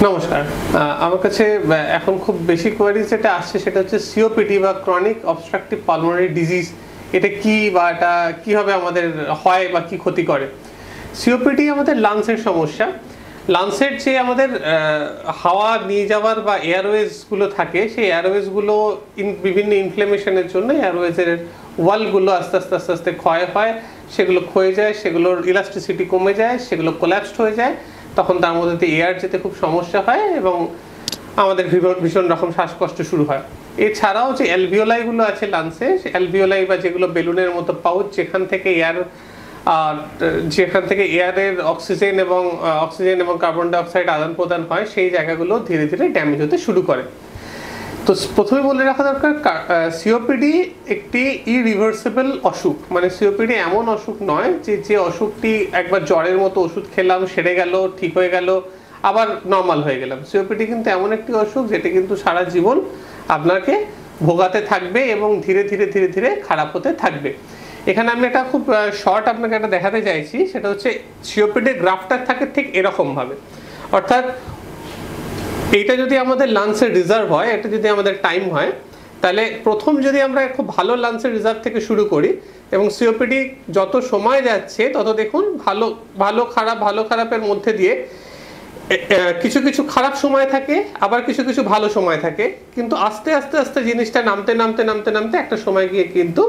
নমস্কার। আমার কাছে এখন খুব বেশি কোয়ারিজ যেটা আসছে সেটা হচ্ছে সিওপিডি বা ক্রনিক অবস্ট্রাকটিভ পালমোনারি ডিজিজ। এটা কি বা এটা কীভাবে আমাদের হয় বা কি ক্ষতি করে। সিওপিডি আমাদের লাংসের সমস্যা। লাংসের যে আমাদের হাওয়া নিয়ে যাওয়ার বা এয়ারওয়েজগুলো থাকে, সেই এয়ারওয়েজগুলো বিভিন্ন ইনফ্লেমেশনের জন্য এয়ারওয়েজের ওয়ালগুলো আস্তে আস্তে আস্তে আস্তে ক্ষয় হয়, সেগুলো ক্ষয়ে যায়, সেগুলোর ইলাস্টিসিটি কমে যায়, সেগুলো কোল্যাপসড হয়ে যায়। তখন তার মধ্যে দিয়ে এয়ার যেতে খুব সমস্যা হয় এবং আমাদের ভীষণ রকম শ্বাসকষ্ট শুরু হয়। এছাড়াও যে অ্যালভিওলাইগুলো আছে লাংসে, অ্যালভিওলাই বা যেগুলো বেলুনের মতো পাউচ, যেখান থেকে এয়ারের অক্সিজেন এবং কার্বন ডাইঅক্সাইড আদান প্রদান হয়, সেই জায়গাগুলো ধীরে ধীরে ড্যামেজ হতে শুরু করে। তো প্রথমে বলে রাখা দরকার, সিওপিডি একটি ইরিভার্সিবল অসুখ। মানে সিওপিডি এমন অসুখ নয় যে অসুখটি একবার জ্বরের মতো ওষুধ খেলাম, সেরে গেল, ঠিক হয়ে গেল, আবার নর্মাল হয়ে গেলাম। সিওপিডি কিন্তু এমন একটি অসুখ যেটা কিন্তু সারা জীবন আপনাকে ভোগাতে থাকবে এবং ধীরে ধীরে ধীরে ধীরে খারাপ হতে থাকবে। এখানে আমি একটা খুব শর্ট আপনাকে একটা দেখাতে চাইছি। সেটা হচ্ছে সিওপিডির গ্রাফটা থাকে ঠিক এরকমভাবে। অর্থাৎ এইটা যদি আমাদের লাংসের রিজার্ভ হয়, এটা যদি আমাদের টাইম হয়, তাহলে প্রথম যদি আমরা খুব ভালো লাংসের রিজার্ভ থেকে শুরু করি এবং সিওপিডি যত সময় যাচ্ছে তত দেখুন ভালো খারাপের মধ্যে দিয়ে কিছু কিছু খারাপ সময় থাকে, আবার কিছু কিছু ভালো সময় থাকে, কিন্তু আস্তে আস্তে আস্তে জিনিসটা নামতে একটা সময় গিয়ে কিন্তু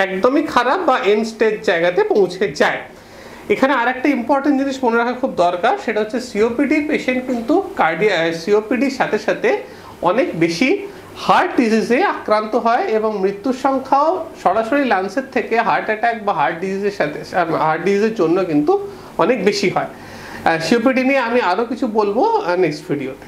একদমই খারাপ বা এন্ড স্টেজ জায়গাতে পৌঁছে যায়। এখানে আরেকটা ইম্পর্টেন্ট জিনিস মনে রাখা খুব দরকার, সেটা হচ্ছে সিওপিডি পেশেন্ট কিন্তু সিওপিডির সাথে সাথে অনেক বেশি হার্ট ডিজিজে আক্রান্ত হয় এবং মৃত্যুর সংখ্যাও সরাসরি লাংসের থেকে হার্ট অ্যাটাক বা হার্ট ডিজিজের জন্য কিন্তু অনেক বেশি হয়। সিওপিডি নিয়ে আমি আরও কিছু বলবো নেক্সট ভিডিওতে।